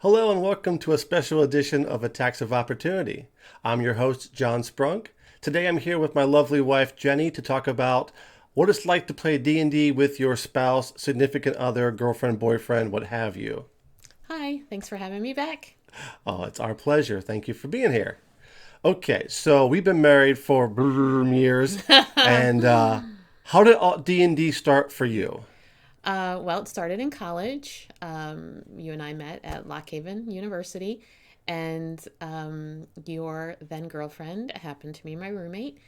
Hello and welcome to a special edition of Attacks of Opportunity. I'm your host, Jon Sprunk. Today I'm here with my lovely wife, Jenny, to talk about what it's like to play D&D with your spouse, significant other, girlfriend, boyfriend, what have you. Hi, thanks for having me back. Oh, it's our pleasure. Thank you for being here. Okay, so we've been married for years, and how did D&D start for you? Well, it started in college. You and I met at Lock Haven University, and your then girlfriend happened to be my roommate.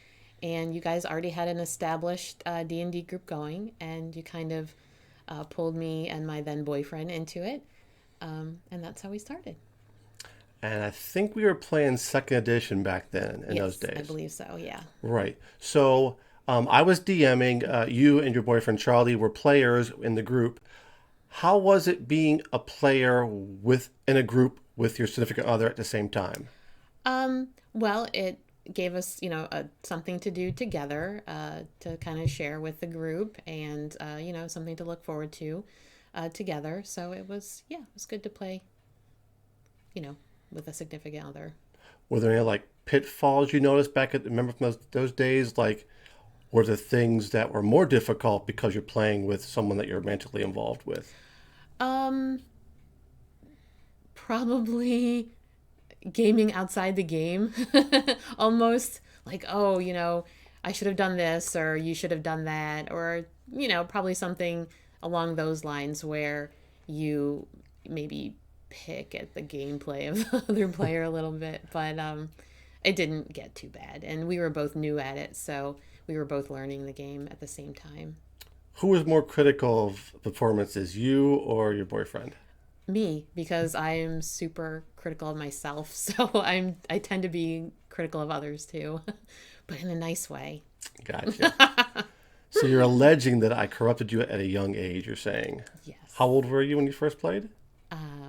And you guys already had an established D&D group going, and you kind of pulled me and my then boyfriend into it, and that's how we started. And I think we were playing second edition back then in those Yes, I days. believe so. Yeah. Right. So I was DMing. You and your boyfriend Charlie were players in the group. How was it being a player with in a group with your significant other at the same time? Well, it gave us, something to do together, to kind of share with the group and, something to look forward to together. So it was good to play, you know, with a significant other. Were there any like pitfalls you noticed back at remember from those days? Like, were there things that were more difficult because you're playing with someone that you're romantically involved with? Um, Probably gaming outside the game. Almost like, oh, I should have done this or you should have done that, or, probably something along those lines where you maybe pick at the gameplay of the other player a little bit. But it didn't get too bad. And we were both new at it, so we were both learning the game at the same time. Who was more critical of performances, you or your boyfriend? Me, because I am super critical of myself, so I tend to be critical of others too, but in a nice way. Gotcha. So you're alleging that I corrupted you at a young age, you're saying. How Yes. old were you when you first played?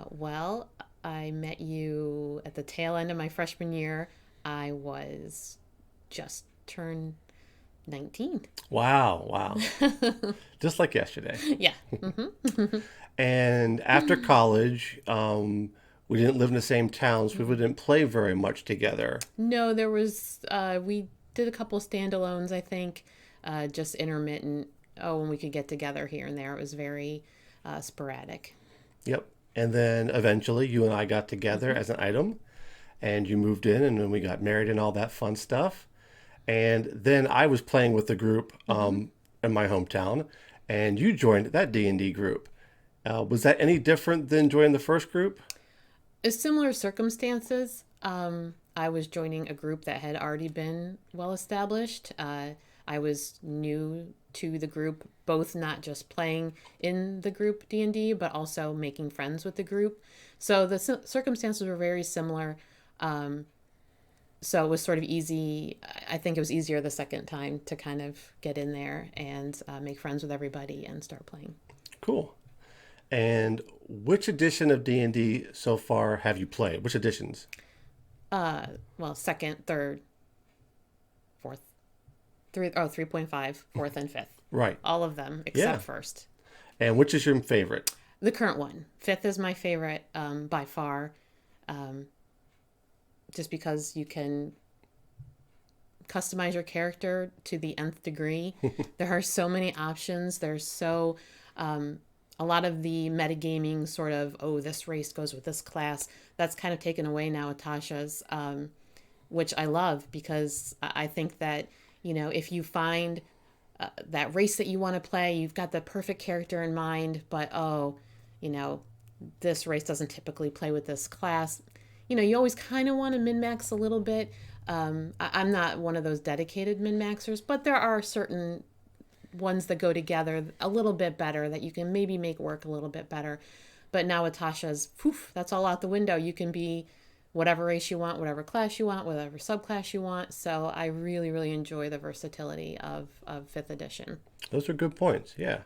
Well, I met you at the tail end of my freshman year. I was just turned 19. Wow, wow. Just like yesterday. Yeah. And after college, we didn't live in the same town, so we didn't play very much together. No, we did a couple standalones, I think, just intermittent. Oh, when we could get together here and there. It was very sporadic. Yep. And then eventually you and I got together as an item, and you moved in, and then we got married and all that fun stuff. And then I was playing with the group in my hometown, and you joined that D&D group. Was that any different than joining the first group? Similar circumstances. I was joining a group that had already been well established. I was new to the group, both not just playing in the group D&D, but also making friends with the group. So the circumstances were very similar. So it was sort of easy. I think it was easier the second time to kind of get in there and make friends with everybody and start playing. Cool. And which edition of D&D so far have you played? Which editions? Well, second, third, fourth, 3.5, fourth, and fifth. Right. All of them Yeah. except first. And which is your favorite? The current one. Fifth is my favorite by far, just because you can customize your character to the nth degree. There are so many options. A lot of the metagaming sort of, oh, this race goes with this class, that's kind of taken away now with Tasha's, which I love because I think that, if you find that race that you want to play, you've got the perfect character in mind, but you know, this race doesn't typically play with this class. You always kind of want to min max a little bit. I'm not one of those dedicated min maxers, but there are certain ones that go together a little bit better that you can maybe make work a little bit better. But now with Tasha's, poof, that's all out the window. You can be whatever race you want, whatever class you want, whatever subclass you want. So I really, really enjoy the versatility of fifth edition. Those are good points. Yeah.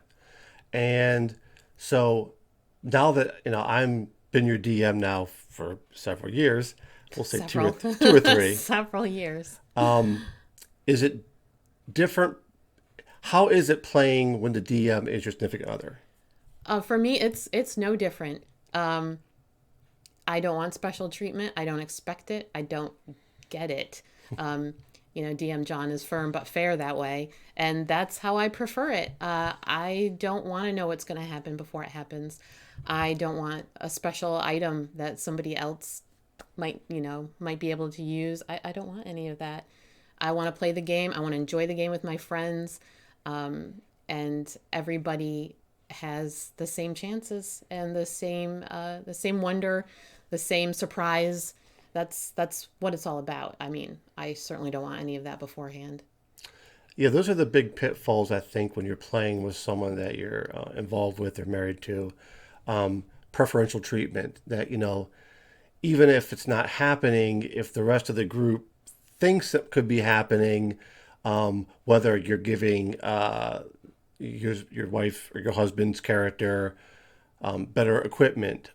And so now that, I'm been your DM now for several years, we'll say Several. two or three. Several years. Is it different? How is it playing when the DM is your significant other? For me, it's no different. I don't want special treatment. I don't expect it. I don't get it. Um, DM John is firm but fair that way, and that's how I prefer it. I don't want to know what's going to happen before it happens. I don't want a special item that somebody else might be able to use. I don't want any of that. I want to play the game. I want to enjoy the game with my friends, and everybody has the same chances and the same wonder, the same surprise. That's what it's all about. I mean, I certainly don't want any of that beforehand. Yeah, those are the big pitfalls, I think, when you're playing with someone that you're involved with or married to. Preferential treatment that, even if it's not happening, if the rest of the group thinks it could be happening, whether you're giving your wife or your husband's character better equipment,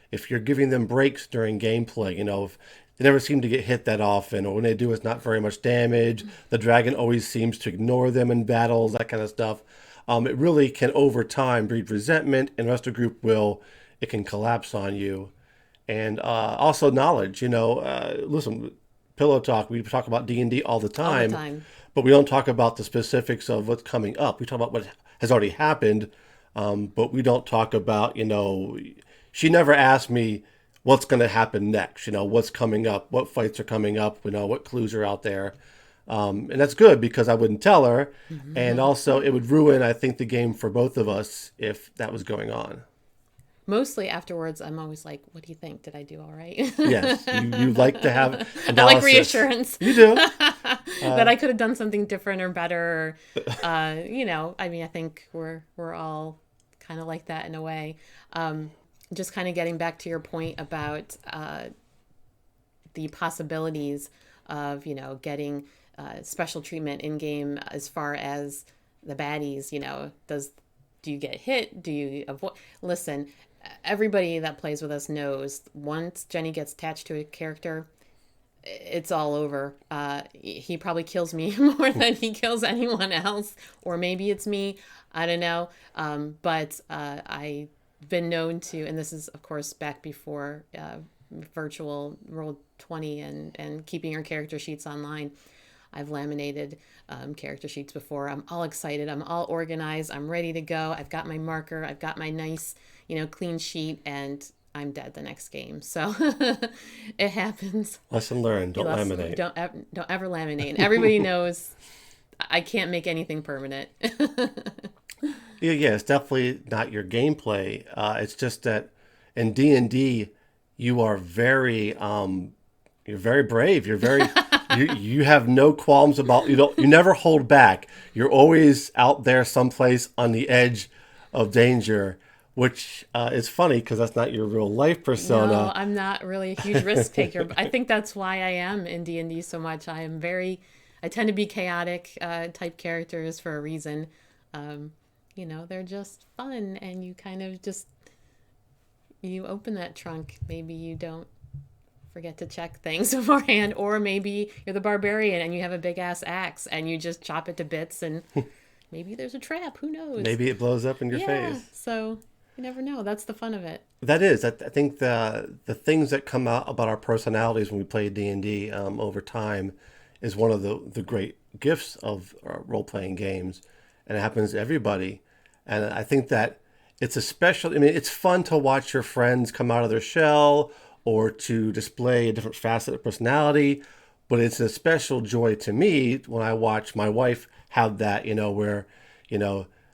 if you're giving them breaks during gameplay, if they never seem to get hit that often, or when they do, it's not very much damage. The dragon always seems to ignore them in battles, that kind of stuff. It really can, over time, breed resentment, and the rest of the group it can collapse on you. And also knowledge, listen, Pillow Talk, we talk about D&D all the All the time, time. but we don't talk about the specifics of what's coming up. We talk about what has already happened, but we don't talk about, she never asked me what's going to happen next, what's coming up, what fights are coming up, what clues are out there. And that's good because I wouldn't tell her. And also it would ruin, I think, the game for both of us if that was going on. Mostly afterwards, I'm always like, "What do you think? Did I do all right?" Yes, you like to have I like analysis. reassurance You do. that I could have done something different or better. I mean, I think we're all kind of like that in a way. Just kind of getting back to your point about the possibilities of getting special treatment in game as far as the baddies. Do you get hit? Do you avoid? Listen, everybody that plays with us knows once Jenny gets attached to a character, it's all over. He probably kills me more than he kills anyone else, or maybe it's me. I don't know. But I've been known to, and this is of course back before virtual Roll20 and keeping your character sheets online. I've laminated character sheets before. I'm all excited. I'm all organized. I'm ready to go. I've got my marker. I've got my nice, clean sheet, and I'm dead the next game. So it happens. Lesson learned. Don't laminate. Don't ever laminate. And everybody knows I can't make anything permanent. Yeah, it's definitely not your gameplay. It's just that in D&D, you are you're very brave. You're very, you have no qualms about, you never hold back. You're always out there someplace on the edge of danger, which is funny because that's not your real life persona. No, I'm not really a huge risk taker. But I think that's why I am in D&D so much. I tend to be chaotic type characters for a reason. They're just fun, and you kind of you open that trunk. Maybe you don't forget to check things beforehand, or maybe you're the barbarian and you have a big ass axe and you just chop it to bits, and maybe there's a trap. Who knows? Maybe it blows up in your face. So you never know. That's the fun of it. That is. I think the things that come out about our personalities when we play D&D over time is one of the great gifts of role-playing games, and it happens to everybody. And I think that it's fun to watch your friends come out of their shell or to display a different facet of personality, but it's a special joy to me when I watch my wife have that, where,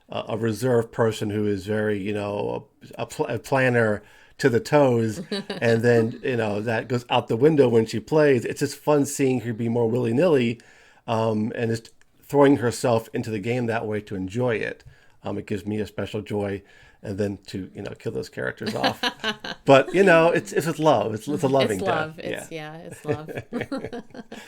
a reserved person who is very, a planner to the toes, and then, that goes out the window when she plays. It's just fun seeing her be more willy-nilly, and just throwing herself into the game that way to enjoy it. It gives me a special joy, and then to kill those characters off. But it's with love. It's a loving It's love. death. It's love.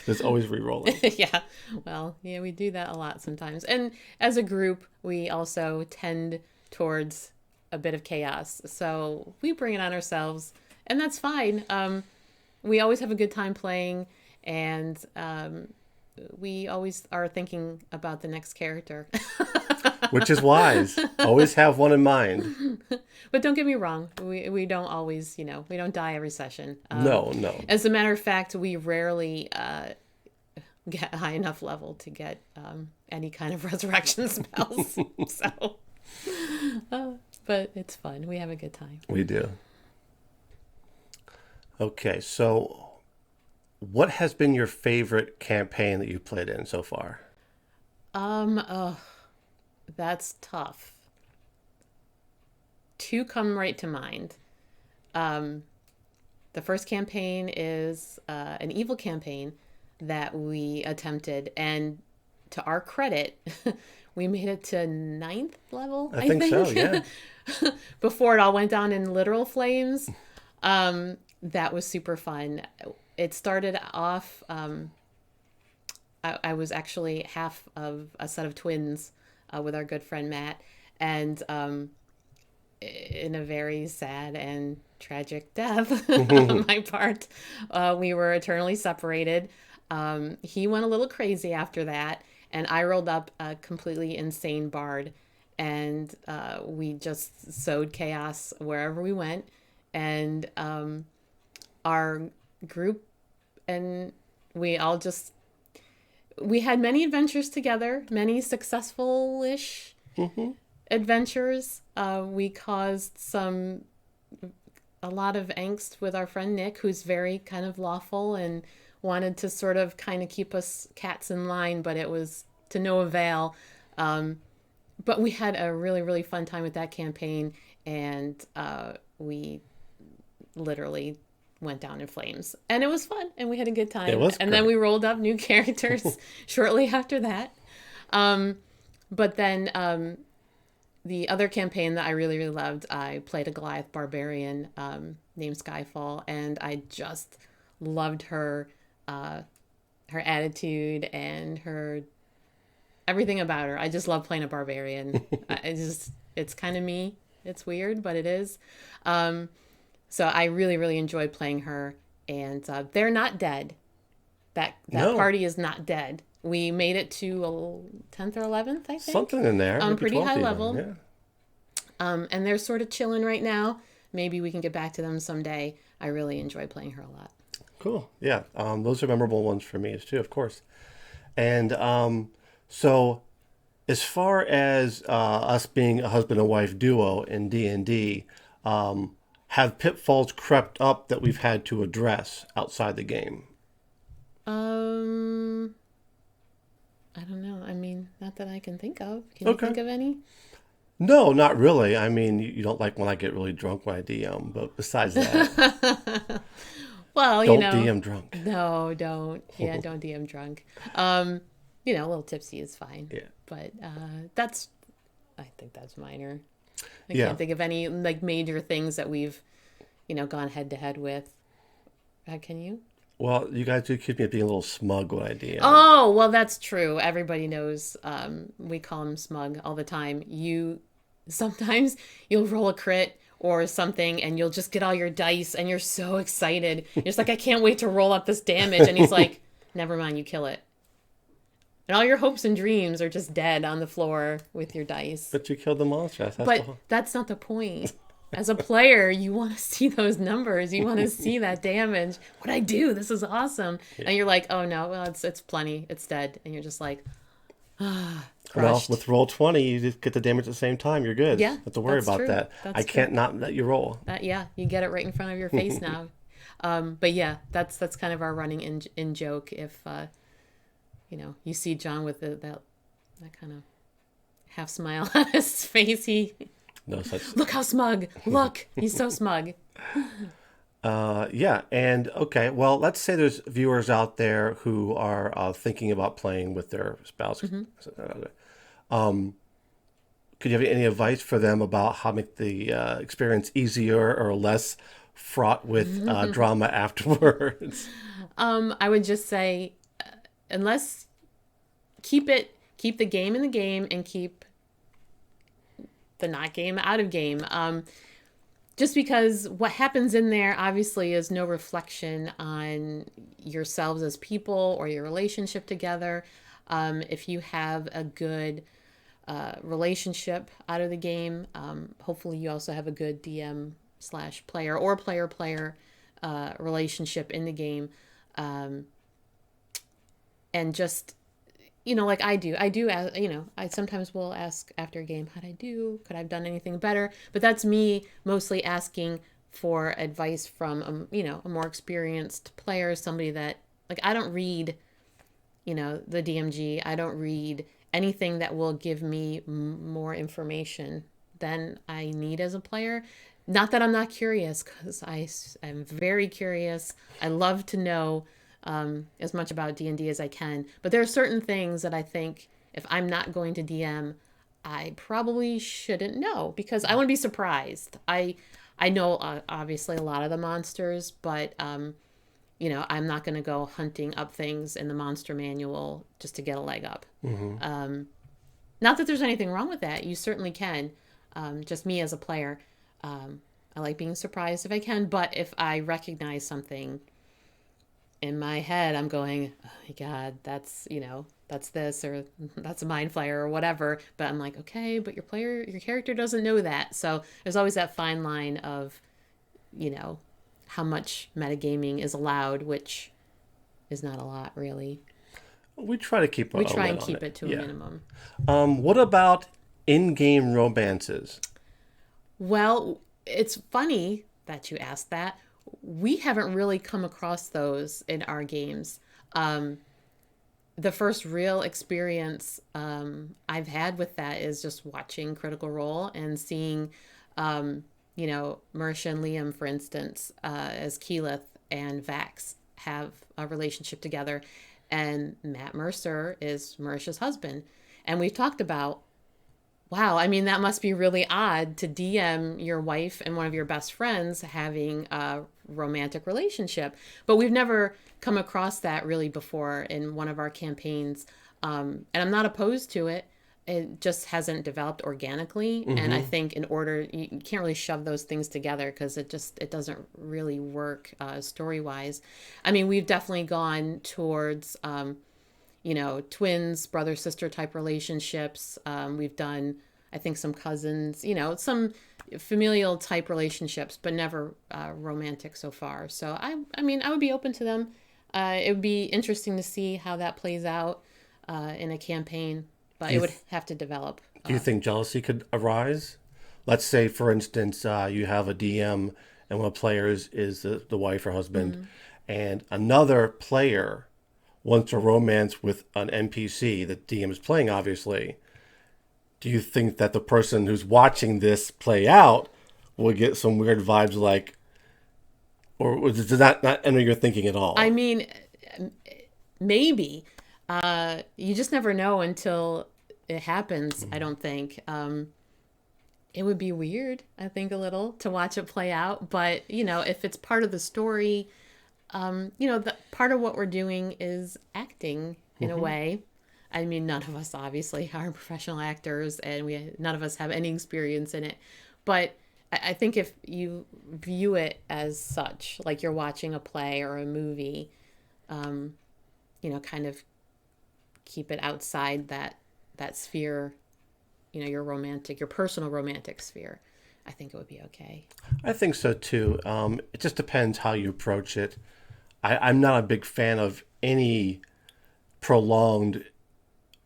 There's always re-rolling. Yeah. Well, yeah, we do that a lot sometimes. And as a group, we also tend towards a bit of chaos. So we bring it on ourselves, and that's fine. We always have a good time playing, and we always are thinking about the next character. which is wise. Always have one in mind. But don't get me wrong, we don't always, we don't die every session. No, no. As a matter of fact, we rarely get high enough level to get any kind of resurrection spells. So, but it's fun. We have a good time. We do. Okay, so what has been your favorite campaign that you've played in so far? Oh, that's tough. Two come right to mind. The first campaign is an evil campaign that we attempted, and to our credit, we made it to 9th level, I think so, yeah. Before it all went down in literal flames. That was super fun. It started off, I was actually half of a set of twins with our good friend Matt, and in a very sad and tragic death on my part, we were eternally separated. He went a little crazy after that, and I rolled up a completely insane bard, and we just sowed chaos wherever we went. And our group and we all just, we had many adventures together, many successful-ish adventures. We caused a lot of angst with our friend Nick, who's very kind of lawful and wanted to sort of kind of keep us cats in line, but it was to no avail. But we had a really, really fun time with that campaign, and we literally went down in flames, and it was fun, and we had a good time. It was and great. then we rolled up new characters shortly after that. But then the other campaign that I really, really loved, I played a Goliath barbarian named Skyfall, and I just loved her attitude and her everything about her. I just love playing a barbarian. It's kind of me. It's weird, but it is. So I really, really enjoyed playing her, and they're not dead. That No. party is not dead. We made it to 10th or 11th, I think. Something in there. Maybe Pretty 12 high even, level. Yeah. And they're sort of chilling right now. Maybe we can get back to them someday. I really enjoy playing her a lot. Cool. Yeah. Those are memorable ones for me too, of course. And so as far as us being a husband and wife duo in D&D, have pitfalls crept up that we've had to address outside the game? I don't know. I mean, not that I can think of. Can Okay. you think of any? No, not really. I mean, you don't like when I get really drunk when I DM, but besides that, Well, don't DM drunk. No, don't. Yeah, don't DM drunk. A little tipsy is fine. Yeah. But I think that's minor. I Yeah. can't think of any like major things that we've, gone head to head with. Can you? Well, you guys do accuse me of being a little smug when I DM. Oh, well, that's true. Everybody knows. We call him smug all the time. Sometimes you'll roll a crit or something, and you'll just get all your dice, and you're so excited. You're just like, I can't wait to roll up this damage. And he's like, never mind, you kill it. And all your hopes and dreams are just dead on the floor with your dice. But you killed the monster. But that's not the point. As a player, you want to see those numbers. You want to see that damage. What'd I do? This is awesome. Yeah. And you're like, oh no, well, it's plenty. It's dead. And you're just like, crushed. Well, with roll 20, you just get the damage at the same time. You're good. Yeah, You don't have to worry about true. that. I can't not let you roll. Yeah, you get it right in front of your face now. But yeah, that's kind of our running in joke. If you see John with that kind of half smile on his face, No such. Look how smug. Look, he's so smug. Yeah, and okay, well, let's say there's viewers out there who are thinking about playing with their spouse. Could you have any advice for them about how to make the experience easier or less fraught with drama afterwards? I would just say, unless keep the game in the game and keep the not game out of game. Just because what happens in there obviously is no reflection on yourselves as people or your relationship together. If you have a good relationship out of the game. Hopefully, you also have a good DM slash player or player relationship in the game. And just, like I do, I sometimes will ask after a game, how'd I do? Could I have done anything better? But that's me mostly asking for advice from, a more experienced player, somebody that, like, I don't read, the DMG. I don't read anything that will give me more information than I need as a player. Not that I'm not curious, because I'm very curious. I love to know as much about D&D as I can. But there are certain things that I think if I'm not going to DM, I probably shouldn't know, because I want to be surprised. I know obviously a lot of the monsters, but I'm not going to go hunting up things in the monster manual just to get a leg up. Not that there's anything wrong with that. You certainly can. Just me as a player, I like being surprised if I can. But if I recognize something in my head, I'm going, oh my God, that's this, or that's a mind flayer or whatever. But I'm like, okay, but your character doesn't know that. So there's always that fine line of, how much metagaming is allowed, which is not a lot, really. We try to keep We a try lid and on keep it to a Yeah. minimum. What about in-game romances? Well, it's funny that you asked that. We haven't really come across those in our games. The first real experience I've had with that is just watching Critical Role and seeing, Marisha and Liam, for instance, as Keyleth and Vax have a relationship together. And Matt Mercer is Marisha's husband. And we've talked about, wow, I mean, that must be really odd to DM your wife and one of your best friends having a romantic relationship. But we've never come across that really before in one of our campaigns. And I'm not opposed to it. It just hasn't developed organically. And I think you can't really shove those things together, because it doesn't really work story-wise. I mean, we've definitely gone towards twins, brother sister type relationships. We've done, I think, some cousins, some familial type relationships, but never romantic so far. So I mean, I would be open to them. It would be interesting to see how that plays out in a campaign, but it would have to develop. Do you think jealousy could arise? Let's say, for instance, you have a DM and one of the players is the wife or husband, and another player wants a romance with an NPC that DM is playing, obviously. Do you think that the person who's watching this play out will get some weird vibes, like, or does that not enter your thinking at all? I mean, maybe. You just never know until it happens, I don't think. It would be weird, I think, a little to watch it play out. But, if it's part of the story, part of what we're doing is acting in a way. I mean, none of us obviously are professional actors, and none of us have any experience in it. But I think if you view it as such, like you're watching a play or a movie, kind of keep it outside that sphere, your personal romantic sphere, I think it would be okay. I think so too. It just depends how you approach it. I'm not a big fan of any prolonged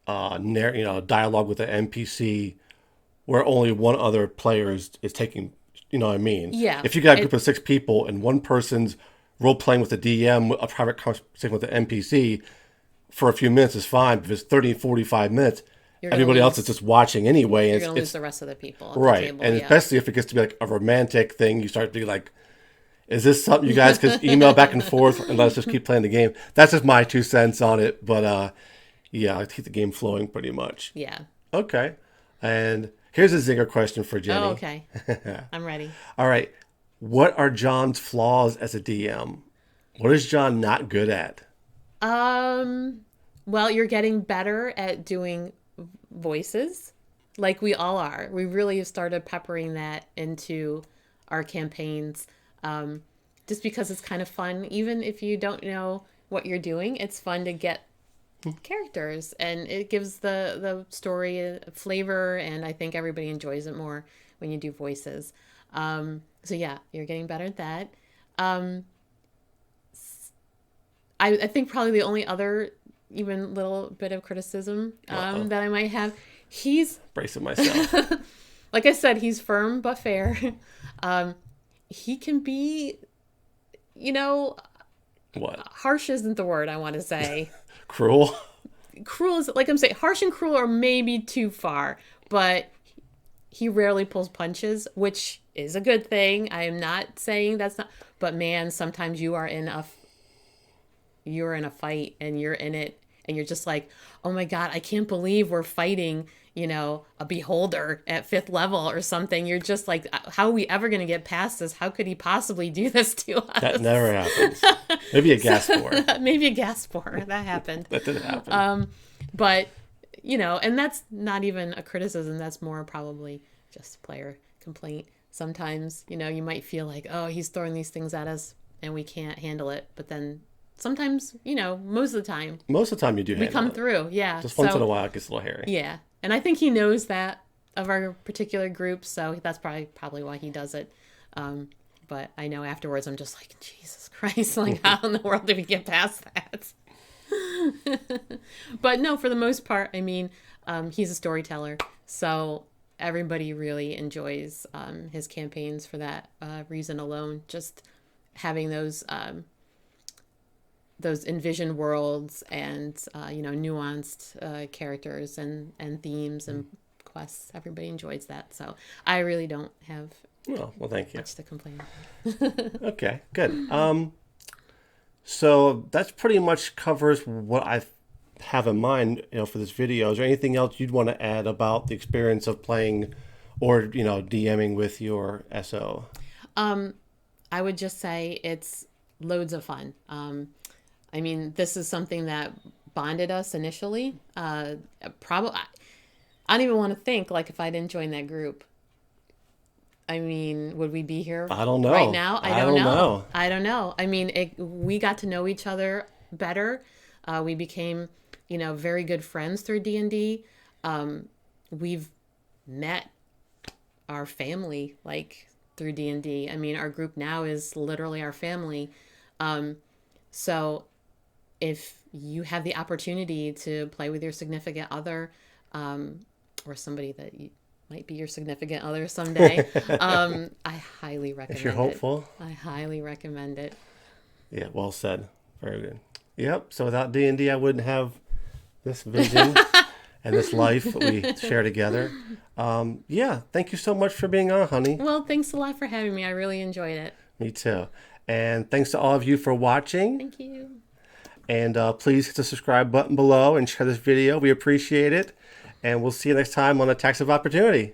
dialogue with an NPC where only one other player is taking, you know what I mean? Yeah. If you got a group of 6 people and one person's role playing with the DM, a private conversation with the NPC for a few minutes is fine. But if it's 30, 45 minutes, everybody else is just watching anyway. You're going to lose the rest of the people at right. the table. And especially if it gets to be like a romantic thing, you start to be like, is this something you guys could email back and forth and let's just keep playing the game? That's just my 2 cents on it. But yeah, I keep the game flowing pretty much. Yeah. Okay. And here's a zinger question for Jenny. Oh, okay. I'm ready. All right. What are Jon's flaws as a DM? What is Jon not good at? Well, you're getting better at doing voices, like we all are. We really have started peppering that into our campaigns, just because it's kind of fun. Even if you don't know what you're doing, it's fun to get characters, and it gives the story a flavor, and I think everybody enjoys it more when you do voices. So yeah, you're getting better at that. Um, I think probably the only other even little bit of criticism that I might have, he's Bracing myself. like I said, he's firm but fair. He can be, you know, What? harsh isn't the word I want to say. Cruel? Cruel is, like I'm saying, harsh and cruel are maybe too far, but he rarely pulls punches, which is a good thing. I am not saying that's not, but man, sometimes you're in a fight and you're in it and you're just like, oh my God, I can't believe we're fighting, a beholder at 5th level or something. You're just like, how are we ever going to get past this? How could he possibly do this to us? That never happens. Maybe a gas pour. Maybe a gas pour. That happened. That didn't happen. But, and that's not even a criticism. That's more probably just a player complaint. Sometimes, you might feel like, oh, he's throwing these things at us and we can't handle it. But then sometimes, most of the time. Most of the time you do we come it. through, yeah. Just once in a while it gets a little hairy. Yeah. And I think he knows that of our particular group, so that's probably why he does it. But I know afterwards I'm just like, Jesus Christ, like how in the world did we get past that? But no, for the most part, I mean, he's a storyteller, so everybody really enjoys his campaigns for that reason alone. Just having those envisioned worlds and nuanced characters and themes and quests. Everybody enjoys that, so I really don't have well, thank you. much to complain. Okay, good. So that's pretty much covers what I have in mind, for this video. Is there anything else you'd want to add about the experience of playing or DMing with your SO? I would just say it's loads of fun. I mean, this is something that bonded us initially. Probably, I don't even want to think like if I didn't join that group. I mean, would we be here? I don't know. Right now, I don't know. I don't know. I mean, we got to know each other better. We became, very good friends through D&D. We've met our family like through D&D. I mean, our group now is literally our family. So if you have the opportunity to play with your significant other, or somebody that might be your significant other someday, I highly recommend it. If you're hopeful. I highly recommend it. Yeah, well said. Very good. Yep. So without D&D, I wouldn't have this vision and this life that we share together. Yeah. Thank you so much for being on, honey. Well, thanks a lot for having me. I really enjoyed it. Me too. And thanks to all of you for watching. Thank you. And please hit the subscribe button below and share this video. We appreciate it. And we'll see you next time on Attacks of Opportunity.